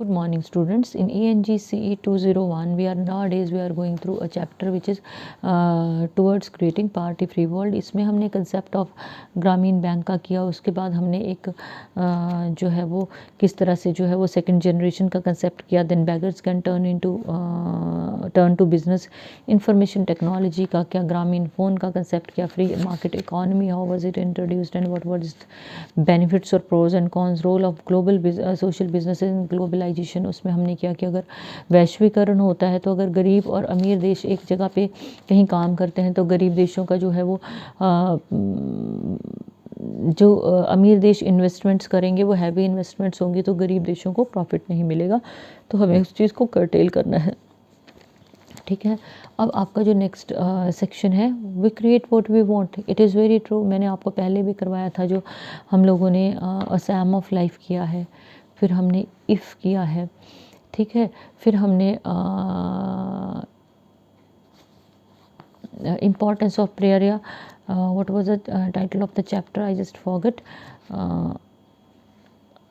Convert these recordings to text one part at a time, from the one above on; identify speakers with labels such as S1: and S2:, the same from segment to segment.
S1: Good morning, students. In ENGCE 201, we are going through a chapter which is towards creating party free world. इसमें हमने concept of ग्रामीण bank का किया, उसके बाद हमने एक जो है वो किस तरह से जो है वो सेकंड जनरेशन का कंसेप्ट किया. Then beggars can turn to business. Information technology का क्या, ग्रामीण फ़ोन का कंसेप्ट किया, free market economy, how was it introduced and what was benefits और pros and cons, role of global social business in globalization. उसमें हमने क्या कि अगर वैश्वीकरण होता है तो अगर गरीब और अमीर देश एक जगह पे कहीं काम करते हैं तो गरीब देशों का जो है वो अमीर देश इन्वेस्टमेंट्स करेंगे वो हैवी इन्वेस्टमेंट्स होंगी तो गरीब देशों को प्रॉफिट नहीं मिलेगा. तो हमें उस चीज़ को कर्टेल करना है. ठीक है. अब आपका जो नेक्स्ट सेक्शन है, we create what we want. It is very true. मैंने आपको पहले भी करवाया था जो हम लोगों ने असैम ऑफ लाइफ किया है, फिर हमने इफ़ किया है. ठीक है. फिर हमने इम्पॉर्टेंस ऑफ प्रेयर या what was the title of the chapter, I just forget,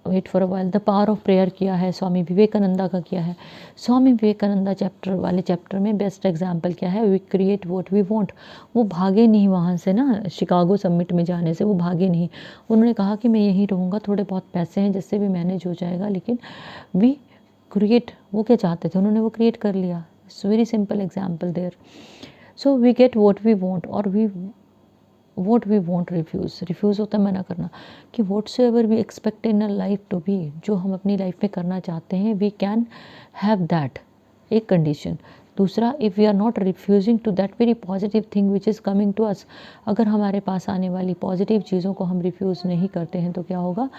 S1: wait for a while. The power of prayer किया है, स्वामी विवेकानंदा का किया है. स्वामी विवेकानंदा चैप्टर वाले चैप्टर में बेस्ट एग्जाम्पल क्या है, we create what we want. वो भागे नहीं वहाँ से ना, शिकागो समिट में जाने से वो भागे नहीं. उन्होंने कहा कि मैं यहीं रहूँगा, थोड़े बहुत पैसे हैं जिससे भी मैनेज हो जाएगा, लेकिन वी क्रिएट. वो क्या चाहते थे, उन्होंने वो क्रिएट कर लिया. It's very simple example there. So we get what we want और we what we want refuse होता है मना करना. कि whatsoever we expect in a life to be, जो हम अपनी लाइफ में करना चाहते हैं वी कैन हैव दैट, एक कंडीशन. दूसरा, if we are not refusing to that very positive thing which is coming to us, अगर हमारे पास आने वाली पॉजिटिव चीज़ों को हम रिफ्यूज़ नहीं करते हैं तो क्या होगा,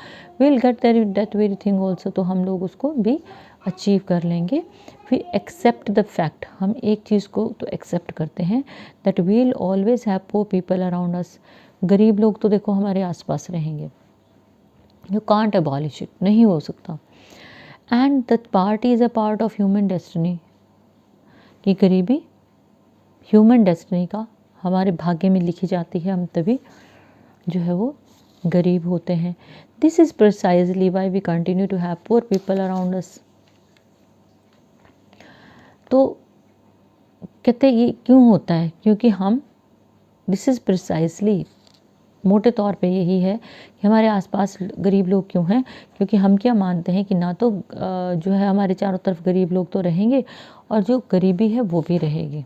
S1: will get that very thing also. तो हम लोग उसको भी अचीव कर लेंगे. फिर एक्सेप्ट द फैक्ट, हम एक चीज़ को तो एक्सेप्ट करते हैं that we'll always have poor people around us. गरीब लोग तो देखो हमारे आसपास रहेंगे. यू कांट अबॉलिश इट, नहीं हो सकता. And that party is a part of human destiny, कि गरीबी ह्यूमन डेस्टिनी का हमारे भाग्य में लिखी जाती है. हम तभी जो है वो गरीब होते हैं. This is precisely why we continue to have poor people around us. तो कहते ये क्यों होता है, क्योंकि हम, दिस इज़ प्रिसाइजली, मोटे तौर पे यही है कि हमारे आसपास गरीब लोग क्यों हैं, क्योंकि हम क्या मानते हैं कि ना तो जो है हमारे चारों तरफ गरीब लोग तो रहेंगे और जो गरीबी है वो भी रहेगी.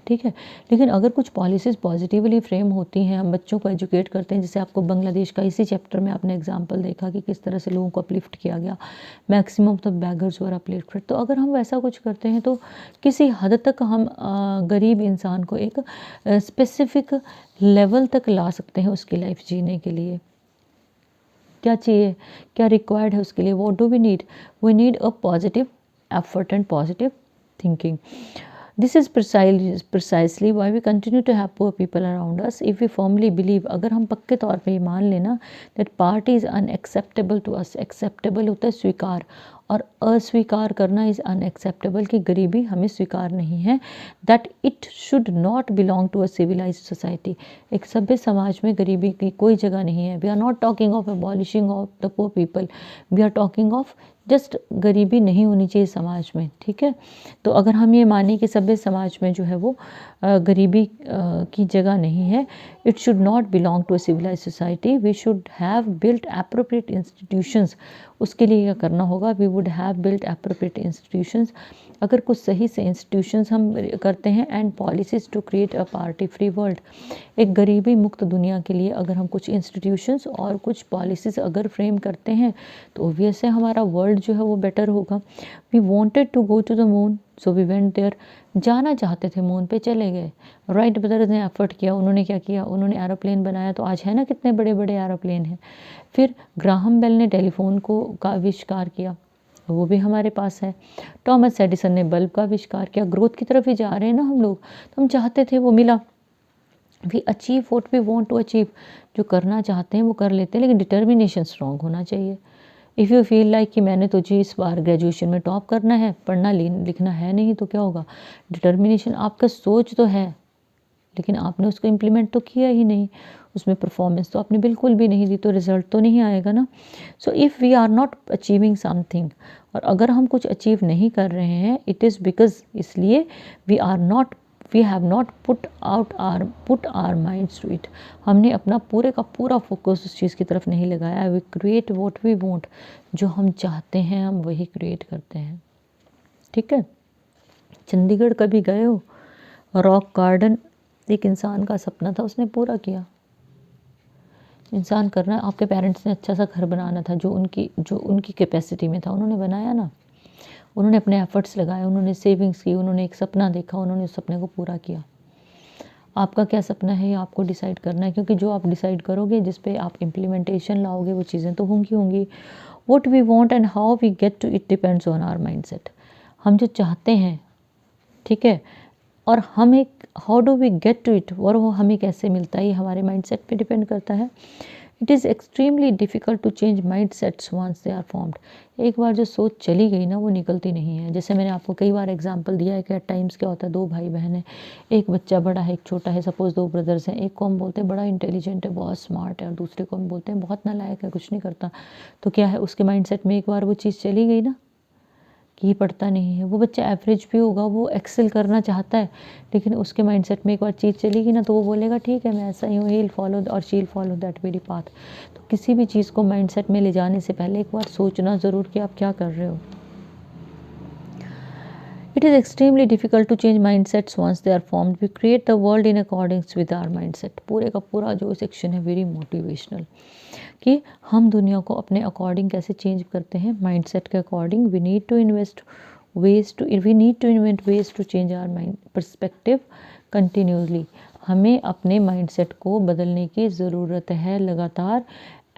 S1: ठीक है. लेकिन अगर कुछ पॉलिसीज़ पॉजिटिवली फ्रेम होती हैं, हम बच्चों को एजुकेट करते हैं, जैसे आपको बांग्लादेश का इसी चैप्टर में आपने एग्जांपल देखा कि किस तरह से लोगों को अपलिफ्ट किया गया, maximum of the beggars were uplifted. तो अगर हम वैसा कुछ करते हैं तो किसी हद तक हम गरीब इंसान को एक स्पेसिफिक लेवल तक ला सकते हैं उसकी लाइफ जीने के लिए. क्या चाहिए, क्या रिक्वायर्ड है उसके लिए, what do we need, we need a positive effort and positive thinking. This is precisely why we continue to have poor people around us. If we firmly believe, अगर हम पक्के तौर पे मान लेना that party is unacceptable to us, acceptable होता है स्वीकार, और अस्वीकार करना इज़ अनएक्सेप्टेबल, कि गरीबी हमें स्वीकार नहीं है. That it should not belong to a civilised society. एक सभ्य समाज में गरीबी की कोई जगह नहीं है. We are not talking of abolishing of the poor people, we are talking of just गरीबी नहीं होनी चाहिए समाज में. ठीक है. तो अगर हम ये माने कि सभ्य समाज में जो है वो गरीबी की जगह नहीं है, it should not belong to a civilised society. We should have built appropriate institutions. उसके लिए क्या करना होगा, we would have built appropriate institutions. अगर कुछ सही से इंस्टीट्यूशंस हम करते हैं and policies to create a poverty free world, एक गरीबी मुक्त दुनिया के लिए अगर हम कुछ इंस्टीट्यूशंस और कुछ पॉलिसीज़ अगर फ्रेम करते हैं तो ऑब्वियस है हमारा वर्ल्ड जो है वो बेटर होगा. We wanted to go to the moon, so we went there. जाना चाहते थे मून पे, चले गए. राइट ब्रदर्स ने एफर्ट किया, उन्होंने क्या किया, उन्होंने एरोप्लेन बनाया, तो आज है ना कितने बड़े बड़े एरोप्लेन हैं. फिर ग्राहम बेल ने टेलीफोन का आविष्कार किया, वो भी हमारे पास है. टॉमस एडिसन ने बल्ब का आविष्कार किया. ग्रोथ की तरफ ही जा रहे हैं ना हम लोग, तो हम चाहते थे वो मिला. We achieve what we want to achieve. जो करना चाहते हैं वो कर लेते हैं, लेकिन डिटर्मिनेशन स्ट्रॉन्ग होना चाहिए. इफ़ यू फील लाइक कि मैंने तो जी इस बार ग्रेजुएशन में टॉप करना है, पढ़ना लिखना है नहीं, तो क्या होगा, डिटर्मिनेशन. आपका सोच तो है लेकिन आपने उसको इम्प्लीमेंट तो किया ही नहीं. उसमें परफॉर्मेंस तो आपने बिल्कुल भी नहीं दी, तो रिजल्ट तो नहीं आएगा ना। So if we are not achieving something, और अगर हम कुछ अचीव नहीं कर रहे हैं, इट इज़ बिकॉज इसलिए we have not put our minds to it. हमने अपना पूरे का पूरा फोकस उस चीज़ की तरफ नहीं लगाया। We create what we want, जो हम चाहते हैं हम वही क्रिएट करते हैं। ठीक है। चंडीगढ़ कभी गए हो? रॉक गार्डन एक इंसान का सपना था, उसने पूरा किया। इंसान करना, आपके पेरेंट्स ने अच्छा सा घर बनाना था जो उनकी कैपेसिटी में था, उन्होंने बनाया ना। उन्होंने अपने एफर्ट्स लगाए, उन्होंने सेविंग्स की, उन्होंने एक सपना देखा, उन्होंने उस सपने को पूरा किया। आपका क्या सपना है ये आपको डिसाइड करना है, क्योंकि जो आप डिसाइड करोगे, जिस पे आप इम्प्लीमेंटेशन लाओगे, वो चीज़ें तो होंगी। What we want and how we get to it depends on our mindset. हम जो चाहते हैं, ठीक है, और हम एक how do we get to it, और वो हमें कैसे मिलता है, ये हमारे माइंडसेट पे डिपेंड करता है। It is extremely difficult to change mindsets once they are formed. एक बार जो सोच चली गई ना, वो निकलती नहीं है। जैसे मैंने आपको कई बार एग्जांपल दिया है कि एट टाइम्स क्या होता है, दो भाई बहन हैं, एक बच्चा बड़ा है, एक छोटा है। सपोज़ दो ब्रदर्स हैं, एक को हम बोलते हैं बड़ा इंटेलिजेंट है, बहुत स्मार्ट है, और दूसरे को हम बोलते हैं बहुत नालायक है, कुछ नहीं करता। तो क्या है, उसके माइंड सेट में एक बार वो चीज़ चली गई ना कि पढ़ता नहीं है। वो बच्चा एवरेज भी होगा, वो एक्सेल करना चाहता है, लेकिन उसके माइंडसेट में एक बार चीज़ चलेगी ना, तो वो बोलेगा ठीक है मैं ऐसा ही हूँ, ही विल फॉलो और she will follow that very path. तो किसी भी चीज़ को माइंडसेट में ले जाने से पहले एक बार सोचना ज़रूर कि आप क्या कर रहे हो। It is extremely difficult to change mindsets once they are formed. We create the world in accordance with our mindset. पूरे का पूरा जो सेक्शन है वेरी मोटिवेशनल, कि हम दुनिया को अपने अकॉर्डिंग कैसे चेंज करते हैं, माइंडसेट के according. We need to invent ways to change our mind perspective continuously. हमें अपने माइंडसेट को बदलने की ज़रूरत है लगातार,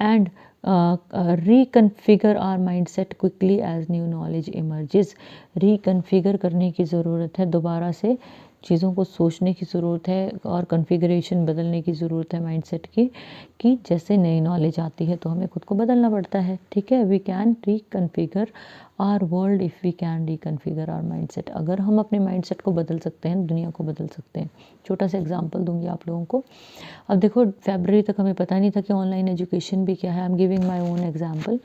S1: and reconfigure our mindset quickly as new knowledge emerges. Reconfigure करने की ज़रूरत है, दोबारा से चीज़ों को सोचने की ज़रूरत है, और कॉन्फ़िगरेशन बदलने की ज़रूरत है माइंडसेट की, कि जैसे नई नॉलेज आती है तो हमें खुद को बदलना पड़ता है। ठीक है। We can reconfigure our world if we can reconfigure our mindset. अगर हम अपने माइंडसेट को बदल सकते हैं, दुनिया को बदल सकते हैं। छोटा सा एग्जांपल दूंगी आप लोगों को। अब देखो, फरवरी तक हमें पता नहीं था कि ऑनलाइन एजुकेशन भी क्या है। I am giving my own example.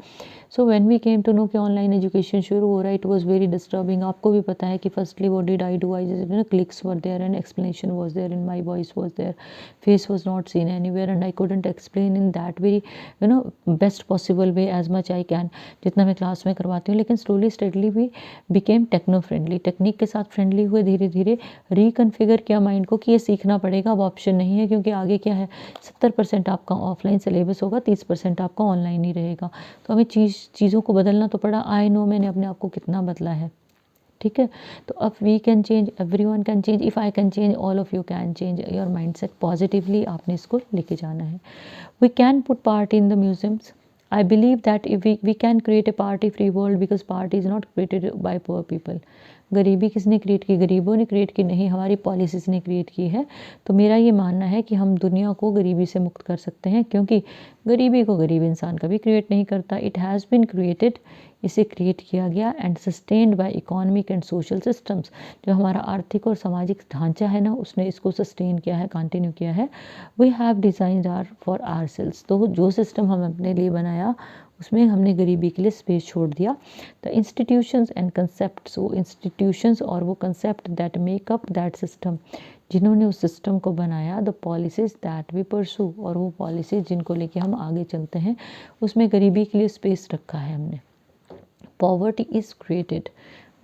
S1: So when we came to know कि ऑनलाइन एजुकेशन शुरू हो रहा है, इट वाज वेरी डिस्टर्बिंग। आपको भी पता है कि firstly what did I do, I just clicks were there and explanation was there and my voice was there, face was not seen anywhere, and I couldn't explain in that very best possible way as much I can, जितना मैं class में करवाती हूँ। लेकिन slowly steadily we became techno friendly, technique के साथ friendly हुए, धीरे धीरे रिकन्फिगर किया माइंड को कि ये सीखना पड़ेगा, अब ऑप्शन नहीं है, क्योंकि आगे क्या है, 70% आपका ऑफलाइन सिलेबस होगा, 30% आपका ऑनलाइन ही रहेगा। तो हमें चीज़ों को बदलना तो पड़ा। आई नो मैंने अपने आप को कितना बदला है। ठीक है। तो अब we can change, everyone can change, if I can change, all of you can change your mindset positively. आपने इसको लेके जाना है। We can put poverty in the museums. I believe that if we can create a party free world, because party is not created by poor people. गरीबी किसने create की? गरीबों ने क्रिएट की नहीं, हमारी पॉलिसीज़ ने क्रिएट की है। तो मेरा ये मानना है कि हम दुनिया को गरीबी से मुक्त कर सकते हैं, क्योंकि गरीबी को गरीब इंसान कभी क्रिएट नहीं करता। इट हैज़ बीन क्रिएटेड, इसे क्रिएट किया गया, and sustained by economic and social systems. जो हमारा आर्थिक और सामाजिक ढांचा है ना, उसने इसको सस्टेन किया है, कंटिन्यू किया है। We have designed our for ourselves. तो जो सिस्टम हम अपने लिए बनाया, उसमें हमने गरीबी के लिए स्पेस छोड़ दिया। द इंस्टीट्यूशंस एंड कंसेप्ट, वो इंस्टीट्यूशंस और वो concept that make up that system, जिन्होंने उस सिस्टम को बनाया। द पॉलिसीज़ दैट वी परसू, और वो पॉलिसीज़ जिनको लेके हम आगे चलते हैं, उसमें गरीबी के लिए स्पेस रखा है हमने। पॉवर्टी इज़ क्रिएटेड,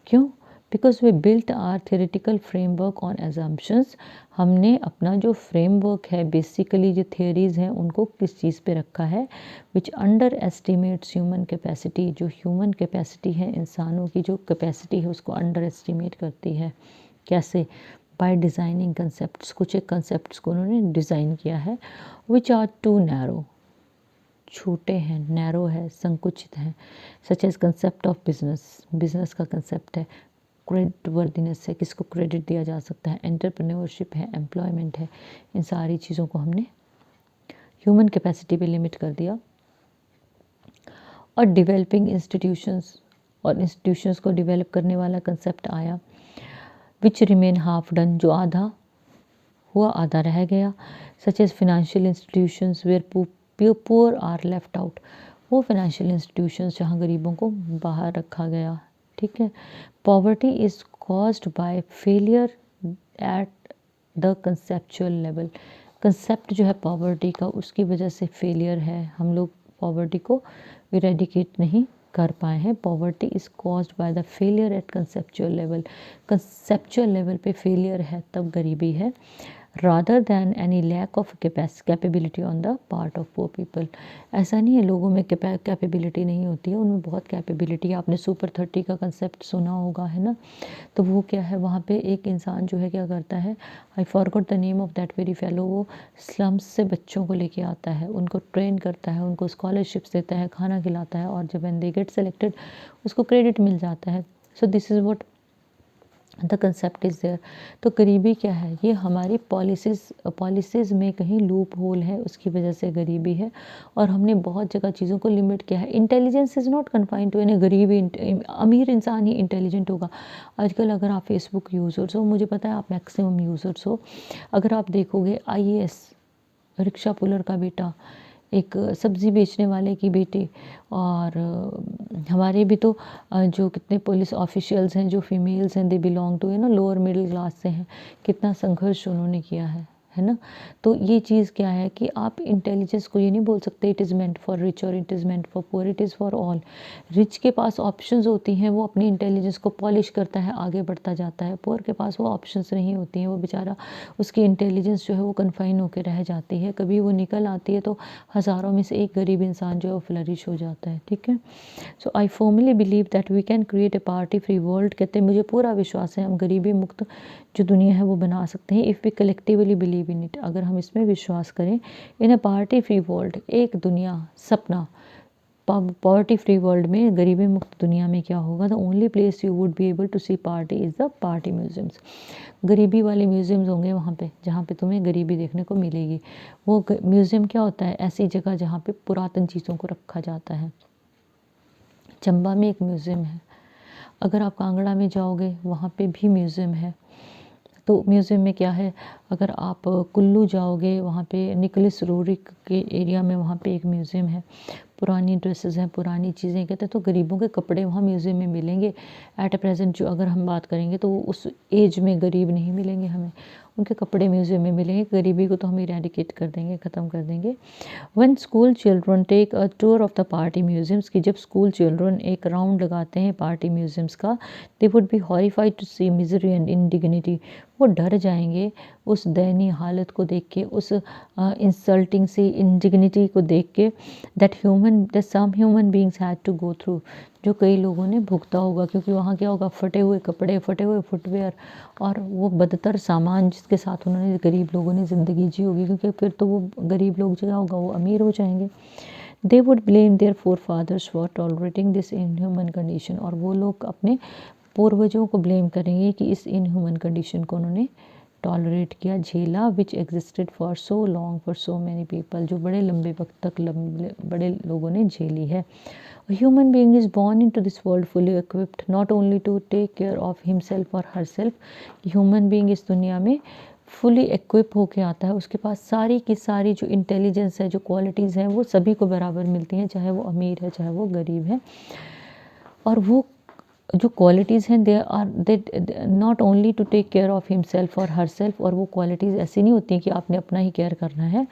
S1: क्यों? Because we built our theoretical framework on assumptions. हमने अपना जो फ्रेमवर्क है, बेसिकली जो थियोरीज़ हैं, उनको किस चीज़ पे रखा है, विच अंडर एस्टिमेट्स ह्यूमन कैपेसिटी। जो ह्यूमन कैपेसिटी है, इंसानों की जो कैपेसिटी है, उसको अंडर एस्टिमेट करती है। कैसे? By designing concept. कुछ एक कंसेप्ट को उन्होंने डिज़ाइन किया है, विच आर टू नैरो, छोटे हैं, नैरो है, संकुचित हैं। Such as concept of business, business का कंसेप्ट है, क्रेडिट वर्दीनेस है, किसको क्रेडिट दिया जा सकता है, एंटरप्रेन्योरशिप है, एम्प्लॉयमेंट है। इन सारी चीज़ों को हमने ह्यूमन कैपेसिटी पे लिमिट कर दिया। और डेवलपिंग इंस्टीट्यूशंस, और इंस्टीट्यूशंस को डेवलप करने वाला कंसेप्ट आया, विच रिमेन हाफ डन, जो आधा हुआ आधा रह गया। Such as financial institutions where poor are left out, वो फिनेंशियल इंस्टीट्यूशंस जहाँ गरीबों को बाहर रखा गया। ठीक है। Poverty is caused by failure at the conceptual level, concept जो है पॉवर्टी का उसकी वजह से फेलियर है, हम लोग पॉवर्टी को इरेडिकेट नहीं कर पाए हैं। Poverty is caused by the failure at conceptual level, conceptual level पे फेलियर है तब गरीबी है, rather than any lack of capability on the part of poor people. ऐसा नहीं है लोगों में कैपेबिलिटी नहीं होती है, उनमें बहुत कैपेबिलिटी है। आपने सुपर 30 का कंसेप्ट सुना होगा, है ना। तो वो क्या है, वहाँ पे एक इंसान जो है क्या करता है, I forgot the name of that very fellow, वो स्लम्स से बच्चों को लेके आता है, उनको ट्रेन करता है, उनको स्कॉलरशिप्स देता है, खाना खिलाता है, और जब व्हेन दे गेट सेलेक्टेड उसको क्रेडिट मिल जाता है। So this is what the concept is there. तो गरीबी क्या है, ये हमारी पॉलिसीज़ में कहीं लूप होल है, उसकी वजह से गरीबी है। और हमने बहुत जगह चीज़ों को लिमिट किया है। Intelligence is not confined to any गरीब अमीर इंसान ही इंटेलिजेंट होगा। आजकल अगर आप फेसबुक यूज़र्स हो, मुझे पता है आप मैक्सिमम यूज़र्स हो, अगर आप देखोगे IAS रिक्शा पुलर का बेटा, एक सब्ज़ी बेचने वाले की बेटी, और हमारे भी तो जो कितने पुलिस ऑफिशियल्स हैं जो फीमेल्स हैं, they belong to lower middle class से हैं, कितना संघर्ष उन्होंने किया है ना। तो ये चीज़ क्या है कि आप इंटेलिजेंस को ये नहीं बोल सकते it is meant for rich और it is meant for poor, it is for all. Rich के पास ऑप्शंस होती हैं, वो अपनी इंटेलिजेंस को पॉलिश करता है, आगे बढ़ता जाता है। पुअर के पास वो ऑप्शंस नहीं होती हैं, वो बेचारा, उसकी इंटेलिजेंस जो है वो कन्फाइन होकर रह जाती है। कभी वो निकल आती है तो हज़ारों में से एक गरीब इंसान जो है वो फ्लरिश हो जाता है। ठीक है। So I formally believe that we can create a poverty free world. कहते हैं मुझे पूरा विश्वास है हम गरीबी मुक्त जो दुनिया है वो बना सकते हैं, if we collectively believe in it, अगर हम इसमें विश्वास करें। In a poverty free world, एक दुनिया सपना, पॉवर्टी फ्री वर्ल्ड में, गरीबी मुक्त दुनिया में क्या होगा, the only place you would be able to see poverty is the poverty museums. गरीबी वाले म्यूजियम्स होंगे वहाँ पे, जहाँ पे तुम्हें गरीबी देखने को मिलेगी। वो म्यूज़ियम क्या होता है, ऐसी जगह जहाँ पे पुरातन चीज़ों को रखा जाता है। चंबा में एक म्यूज़ियम है, अगर आप कांगड़ा में जाओगे वहाँ पे भी म्यूज़ियम है। तो म्यूज़ियम में क्या है, अगर आप कुल्लू जाओगे वहाँ पे निकोलस रोरिक के एरिया में वहाँ पे एक म्यूज़ियम है, पुरानी ड्रेसेस हैं, पुरानी चीज़ें। कहते हैं तो गरीबों के कपड़े वहाँ म्यूज़ियम में मिलेंगे। एट अ प्रेजेंट जो अगर हम बात करेंगे तो उस एज में गरीब नहीं मिलेंगे हमें, उनके कपड़े म्यूज़ियम में मिलेंगे। गरीबी को तो हम इरेडिकेट कर देंगे, ख़त्म कर देंगे। When school children take a tour of the poverty museums, की जब स्कूल चिल्ड्रन एक राउंड लगाते हैं पार्टी म्यूज़ियम्स का, they would be horrified to see misery and indignity, वो डर जाएंगे उस दयनीय हालत को देख के, उस इंसल्टिंग सी इंडिग्निटी को देख के, that some human beings had to go through, जो कई लोगों ने भुगता होगा। क्योंकि वहाँ क्या होगा, फटे हुए कपड़े, फटे हुए फुटवेयर, और वो बदतर सामान जिसके साथ उन्होंने, गरीब लोगों ने ज़िंदगी जी होगी। क्योंकि फिर तो वो गरीब लोग जो होगा वो अमीर हो जाएंगे। They would blame their forefathers for tolerating this inhuman condition, और वो लोग अपने पूर्वजों को ब्लेम करेंगे कि इस इनह्यूमन कंडीशन को उन्होंने टॉलरेट किया, झेला, which existed for so long for so many people, जो बड़े लंबे वक्त तक बड़े लोगों ने झेली है। Human being is born into this world fully equipped not only to take care of himself और हर सेल्फ। ह्यूमन बीइंग इस दुनिया में फुली इक्विप होके आता है, उसके पास सारी की सारी जो इंटेलिजेंस है, जो क्वालिटीज़ हैं, वो सभी को बराबर मिलती हैं, चाहे वो अमीर है चाहे वो गरीब है। और वो जो क्वालिटीज़ हैं, they not only to take care of himself और हर सेल्फ, और वो क्वालिटीज़ ऐसी नहीं होती कि आपने अपना ही केयर करना है,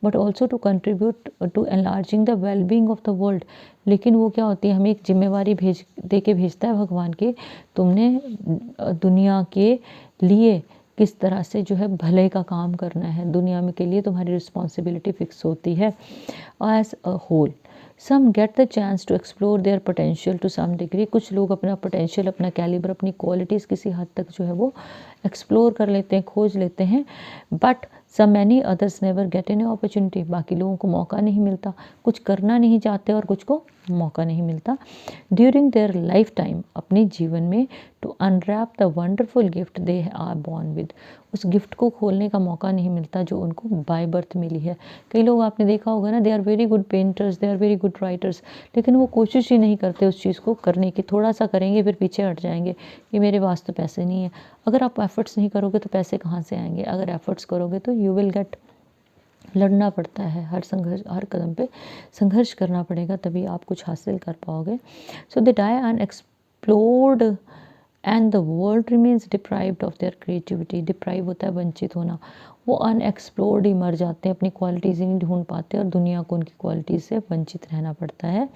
S1: but also to contribute to enlarging the wellbeing of the world. लेकिन वो क्या होती है, हमें एक जिम्मेवारी दे के भेजता है भगवान के, तुमने दुनिया के लिए किस तरह से जो है भले का काम करना है, दुनिया में के लिए तुम्हारी रिस्पॉन्सिबिलिटी फिक्स होती है as a whole. Some get the chance to explore their potential to some degree, कुछ लोग अपना पोटेंशियल, अपना कैलिबर, अपनी क्वालिटीज़ किसी हद तक जो है वो एक्सप्लोर कर लेते हैं, खोज लेते हैं। But some many others never get any opportunity, बाकी लोगों को मौका नहीं मिलता, कुछ करना नहीं चाहते और कुछ को मौका नहीं मिलता ड्यूरिंग देयर लाइफ टाइम, अपने जीवन में, to unwrap the wonderful gift they are born with. उस गिफ्ट को खोलने का मौका नहीं मिलता जो उनको बाय बर्थ मिली है। कई लोग आपने देखा होगा ना, they are very good painters, they are very good writers, लेकिन वो कोशिश ही नहीं करते उस चीज़ को करने की। थोड़ा सा करेंगे फिर पीछे हट जाएंगे कि मेरे पास तो पैसे नहीं है। अगर आप एफर्ट्स नहीं करोगे तो पैसे कहाँ से आएंगे? अगर एफर्ट्स करोगे तो यू विल गेट। लड़ना पड़ता है, हर कदम पे संघर्ष करना पड़ेगा, तभी आप कुछ हासिल कर पाओगे। So they die unexplored and the world remains deprived of their creativity. Deprive होता है वंचित होना। वो अनएक्सप्लोर्ड ही मर जाते हैं, अपनी क्वालिटीज़ ही नहीं ढूंढ पाते और दुनिया को उनकी क्वालिटीज़ से वंचित रहना पड़ता है।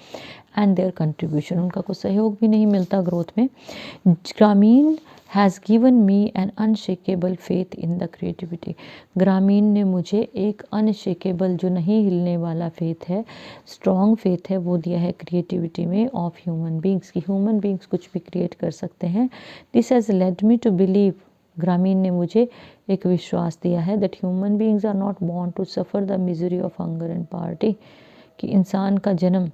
S1: एंड देयर कंट्रीब्यूशन, उनका कोई सहयोग भी नहीं मिलता ग्रोथ में। Grameen has given me an unshakeable faith in the creativity. Grameen ने मुझे एक अनशेकेबल, जो नहीं हिलने वाला फेथ है, स्ट्रॉन्ग फेथ है, वो दिया है क्रिएटिविटी में ऑफ ह्यूमन बींग्स, की ह्यूमन बींग्स कुछ भी क्रिएट कर सकते हैं। This has led me to believe, Grameen ने मुझे एक विश्वास दिया है, that human beings are not born to suffer the misery of hunger and poverty, कि इंसान का जन्म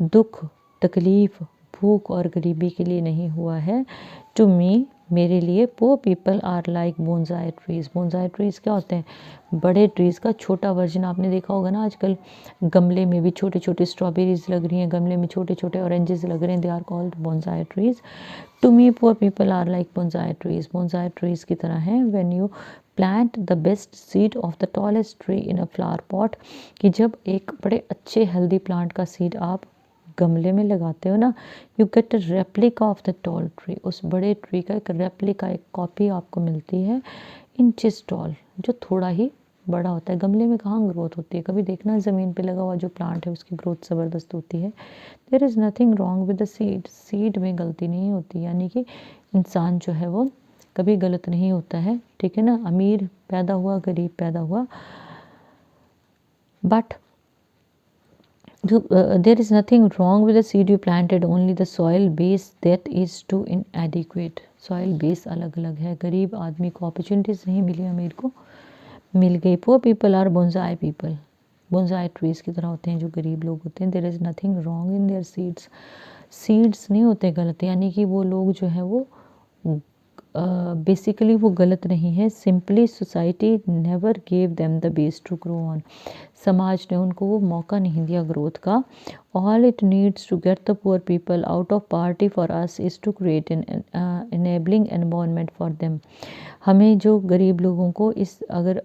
S1: दुख, तकलीफ़, भूख और गरीबी के लिए नहीं हुआ है। टू मी, मेरे लिए, poor people are like bonsai trees. Bonsai trees क्या होते हैं? बड़े ट्रीज़ का छोटा वर्जन। आपने देखा होगा ना, आजकल गमले में भी छोटे छोटे स्ट्रॉबेरीज लग रही हैं, गमले में छोटे छोटे ऑरेंजेस लग रहे हैं, they are called bonsai trees. To me poor people are like bonsai trees. Bonsai trees की तरह हैं। When you plant the best seed of the tallest tree in a flower pot, कि जब एक बड़े अच्छे हेल्दी प्लांट का seed आप गमले में लगाते हो ना, you get a replica of the tall tree. उस बड़े ट्री का एक रेप्लिका, एक कॉपी आपको मिलती है, इंचेस टॉल, जो थोड़ा ही बड़ा होता है। गमले में कहाँ ग्रोथ होती है? कभी देखना, ज़मीन पे लगा हुआ जो प्लांट है उसकी ग्रोथ ज़बरदस्त होती है। There is nothing wrong with the seed. Seed में गलती नहीं होती, यानी कि इंसान जो है वो कभी गलत नहीं होता है, ठीक है ना। अमीर पैदा हुआ, गरीब पैदा हुआ, but there is nothing wrong with the seed you planted, only the soil base that is too inadequate. soil base अलग अलग है। गरीब आदमी को अपॉर्चुनिटीज़ नहीं मिली, अमीर को मिल गई। poor people are bonsai people, bonsai trees की तरह होते हैं जो गरीब लोग होते हैं। there is nothing wrong in their seeds, seeds नहीं होते गलत, यानी कि वो लोग जो है वो बेसिकली वो गलत नहीं है। Simply society never gave them the base to grow on. समाज ने उनको वो मौका नहीं दिया ग्रोथ का। All it needs to get the poor people out of poverty for us is to create an enabling environment for them. हमें जो गरीब लोगों को इस अगर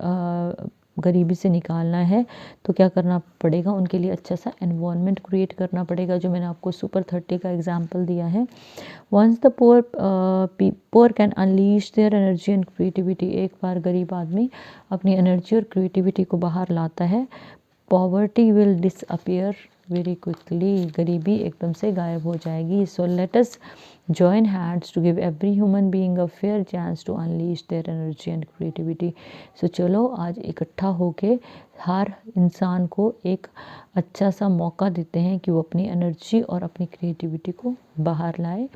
S1: गरीबी से निकालना है तो क्या करना पड़ेगा? उनके लिए अच्छा सा एनवायरनमेंट क्रिएट करना पड़ेगा, जो मैंने आपको सुपर 30 का एग्जांपल दिया है। Once the poor can unleash their energy and creativity, एक बार गरीब आदमी अपनी एनर्जी और क्रिएटिविटी को बाहर लाता है, poverty will disappear very quickly, गरीबी एकदम से गायब हो जाएगी। So let us join hands to give every human being a fair chance to unleash their energy and creativity. So चलो आज इकट्ठा होके हर इंसान को एक अच्छा सा मौका देते हैं कि वो अपनी एनर्जी और अपनी क्रिएटिविटी को बाहर लाए।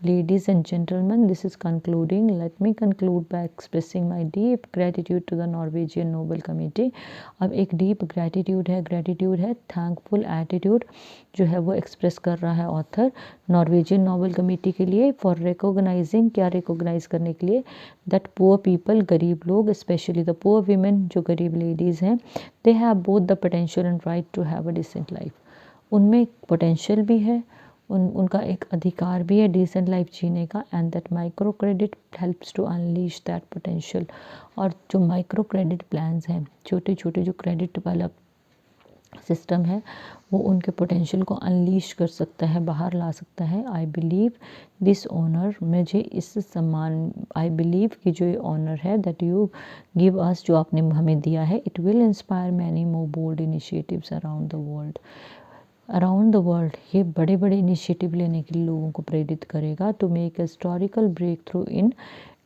S1: Ladies and gentlemen, this is concluding. Let me conclude by expressing my deep gratitude to the Norwegian Nobel Committee. अब एक deep gratitude है thankful attitude जो है वो एक्सप्रेस कर रहा है ऑथर नॉर्वेजियन नोबेल कमेटी के लिए, फॉर रिकॉग्नाइजिंग, क्या रिकॉग्नाइज करने के लिए, दैट पुअर पीपल, गरीब लोग, स्पेशली द पुअर वीमेन, जो गरीब लेडीज़ हैं, they have both the potential and right to have a decent life. उनमें पोटेंशियल भी है, उनका एक अधिकार भी है डिसेंट लाइफ जीने का, and that micro credit helps to unleash that potential. और जो माइक्रो क्रेडिट प्लान्स हैं, छोटे छोटे जो क्रेडिट वाला सिस्टम है, वो उनके पोटेंशियल को अनलीश कर सकता है, बाहर ला सकता है। आई बिलीव दिस ऑनर, मुझे इस सम्मान, आई बिलीव कि जो ये ऑनर है दैट यू गिव अस, जो आपने हमें दिया है, it will inspire many more bold initiatives around the world. Around the world ये बड़े बड़े इनिशिएटिव लेने के लिए लोगों को प्रेरित करेगा, to make historical breakthrough in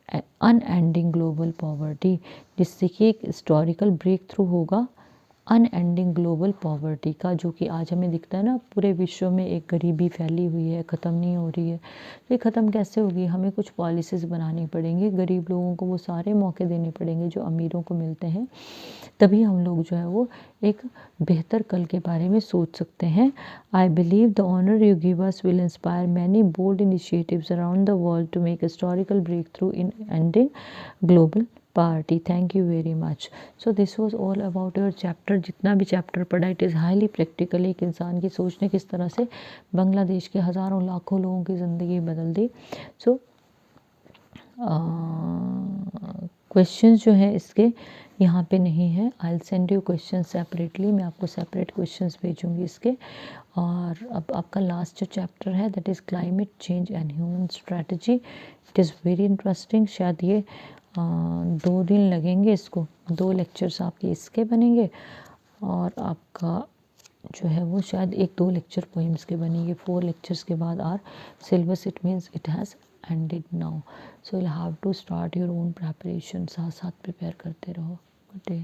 S1: unending global poverty, जिससे कि एक हिस्टोरिकल ब्रेक थ्रू होगा अनएंडिंग ग्लोबल पॉवर्टी का, जो कि आज हमें दिखता है ना, पूरे विश्व में एक गरीबी फैली हुई है, ख़त्म नहीं हो रही है। तो ये ख़त्म कैसे होगी? हमें कुछ पॉलिसीज़ बनानी पड़ेंगी, गरीब लोगों को वो सारे मौके देने पड़ेंगे जो अमीरों को मिलते हैं, तभी हम लोग जो है वो एक बेहतर कल के बारे में सोच सकते हैं। I believe the honour you give us will inspire many bold initiatives around the world to make historical breakthrough in ending global party. Thank you very much. So this was all about your chapter. जितना भी chapter पढ़ा it is highly practical. एक इंसान की सोच ने किस तरह से बांग्लादेश के हज़ारों लाखों लोगों की ज़िंदगी बदल दी। सो क्वेश्चंस जो है इसके यहाँ पे नहीं है। I will send you question separately, मैं आपको सेपरेट क्वेश्चंस भेजूँगी इसके। और अब आपका लास्ट जो चैप्टर है that is climate change and human strategy. It is very interesting. शायद ये 2 दिन लगेंगे इसको, 2 लेक्चर्स आपके इसके बनेंगे और आपका जो है वो शायद 1-2 लेक्चर पोइम्स के बनेंगे। 4 लेक्चर्स के बाद our syllabus it means it has ended now, so you'll have to start your own preparation। साथ साथ प्रिपेयर करते रहो। Good day.